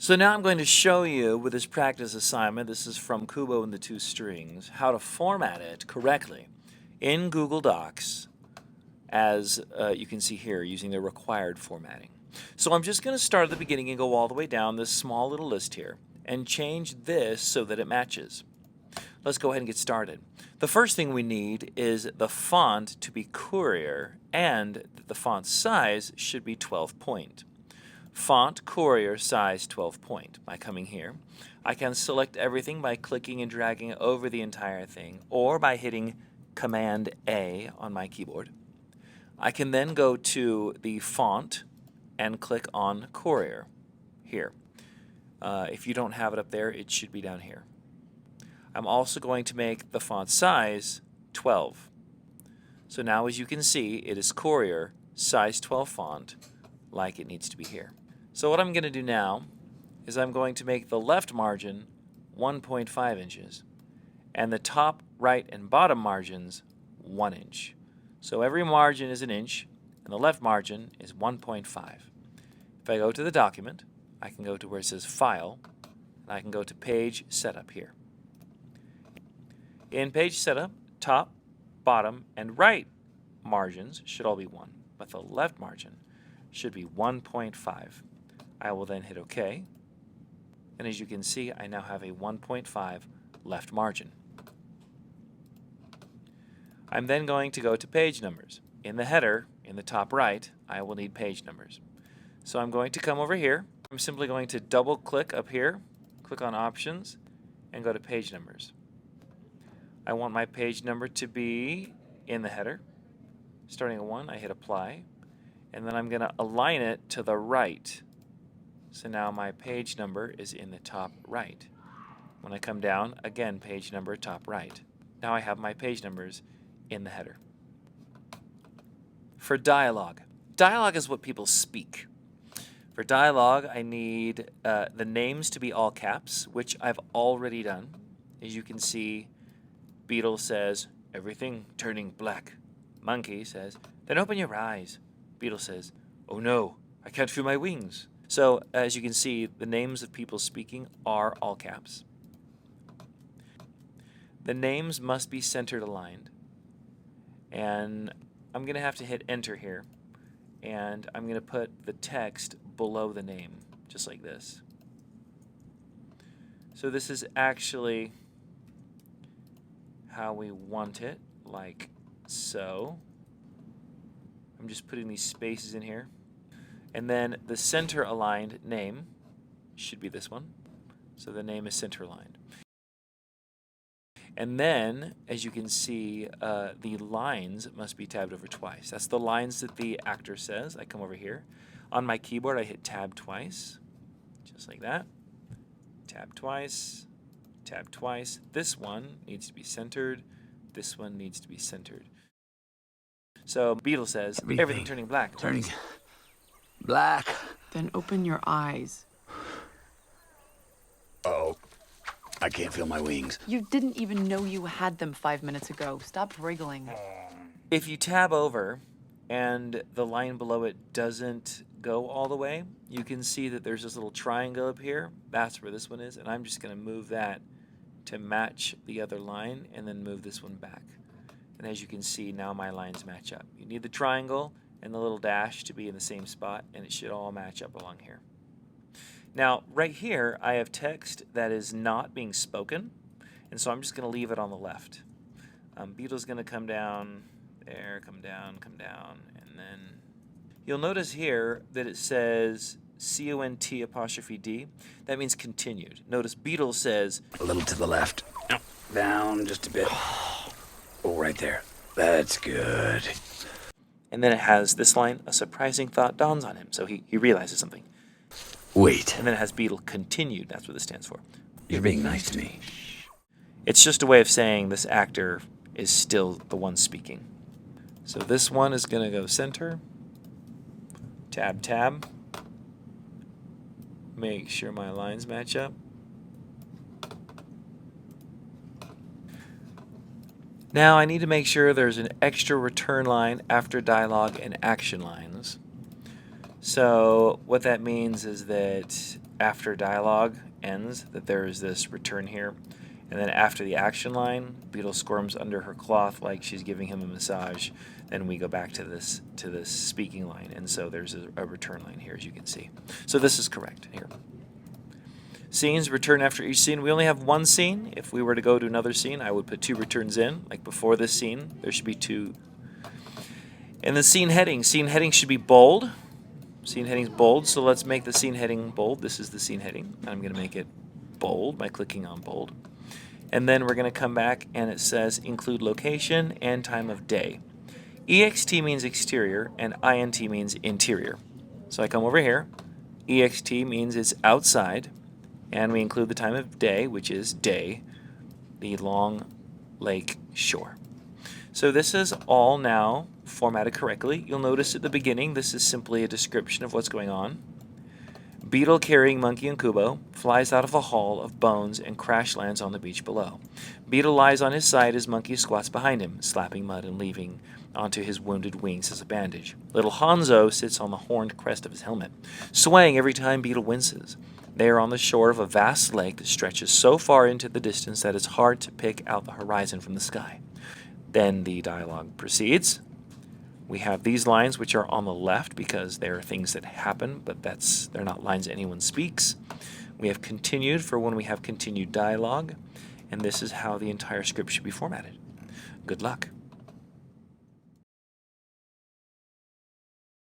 So now I'm going to show you with this practice assignment, this is from Kubo and the Two Strings, how to format it correctly in Google Docs as you can see here using the required formatting. So I'm just going to start at the beginning and go all the way down this small little list here and change this so that it matches. Let's go ahead and get started. The first thing we need is the font to be Courier and the font size should be 12 point. Font Courier size 12 point. By coming here, I can select everything by clicking and dragging over the entire thing or by hitting Command A on my keyboard. I can then go to the font and click on Courier here. If you don't have it up there, it should be down here. I'm also going to make the font size 12. So now as you can see, it is Courier size 12 font like it needs to be here. So what I'm going to do now is I'm going to make the left margin 1.5 inches and the top, right, and bottom margins 1 inch. So every margin is an inch and the left margin is 1.5. If I go to the document, I can go to where it says File, and I can go to Page Setup here. In Page Setup, top, bottom, and right margins should all be 1, but the left margin should be 1.5. I will then hit OK, and as you can see, I now have a 1.5 left margin. I'm then going to go to page numbers. In the header, in the top right, I will need page numbers. So I'm going to come over here. I'm simply going to double click up here, click on Options, and go to page numbers. I want my page number to be in the header. Starting at 1, I hit Apply, and then I'm going to align it to the right. So now my page number is in the top right. When I come down, again, page number top right. Now I have my page numbers in the header. For dialogue. Dialogue is what people speak. For dialogue, I need the names to be all caps, which I've already done. As you can see, Beetle says, "Everything turning black." Monkey says, "Then open your eyes." Beetle says, "Oh no, I can't feel my wings." So as you can see, the names of people speaking are all caps. The names must be centered aligned. And I'm going to have to hit Enter here. And I'm going to put the text below the name, just like this. So this is actually how we want it, like so. I'm just putting these spaces in here. And then the center aligned name should be this one. So the name is center aligned. And then, as you can see, the lines must be tabbed over twice. That's the lines that the actor says. I come over here. On my keyboard, I hit Tab twice, just like that. Tab twice, Tab twice. This one needs to be centered. This one needs to be centered. So Beetle says, everything turning black. Turning black. Then open your eyes. Oh, I can't feel my wings. You didn't even know you had them 5 minutes ago. Stop wriggling. If you tab over and the line below it doesn't go all the way, you can see that there's this little triangle up here. That's where this one is, and I'm just going to move that to match the other line and then move this one back. And as you can see, now my lines match up. You need the triangle and the little dash to be in the same spot, and it should all match up along here. Now, right here, I have text that is not being spoken, and so I'm just going to leave it on the left. Beetle's going to come down there, come down, and then you'll notice here that it says CONT''D. That means continued. Notice Beetle says A little to the left. Down just a bit. Oh, right there. That's good. and then it has this line, "A surprising thought dawns on him," so he realizes something. Wait. And then it has Beetle continued. That's what this stands for. You're being nice to me. It's just a way of saying this actor is still the one speaking. So this one is going to go center. Tab, tab. Make sure my lines match up. Now I need to make sure there's an extra return line after dialogue and action lines. So what that means is that after dialogue ends that there is this return here. And then after the action line, Beetle squirms under her cloth like she's giving him a massage. Then we go back to this speaking line. And so there's a return line here, as you can see. So this is correct here. Scenes return after each scene. We only have one scene. If we were to go to another scene, I would put 2 returns in. Like before this scene, there should be 2. And the scene heading should be bold. Scene heading's bold, so let's make the scene heading bold. This is the scene heading. I'm going to make it bold by clicking on bold. And then we're going to come back and it says include location and time of day. EXT means exterior and INT means interior. So I come over here. EXT means it's outside. And we include the time of day, which is day, the Long Lake shore. So this is all now formatted correctly. You'll notice at the beginning, this is simply a description of what's going on. Beetle carrying Monkey and Kubo flies out of a haul of bones and crash lands on the beach below. Beetle lies on his side as Monkey squats behind him, slapping mud and leaving onto his wounded wings as a bandage. Little Hanzo sits on the horned crest of his helmet, swaying every time Beetle winces. They are on the shore of a vast lake that stretches so far into the distance that it's hard to pick out the horizon from the sky. Then the dialogue proceeds. We have these lines which are on the left because they are things that happen, but they're not lines anyone speaks. We have continued for when we have continued dialogue, and this is how the entire script should be formatted. Good luck.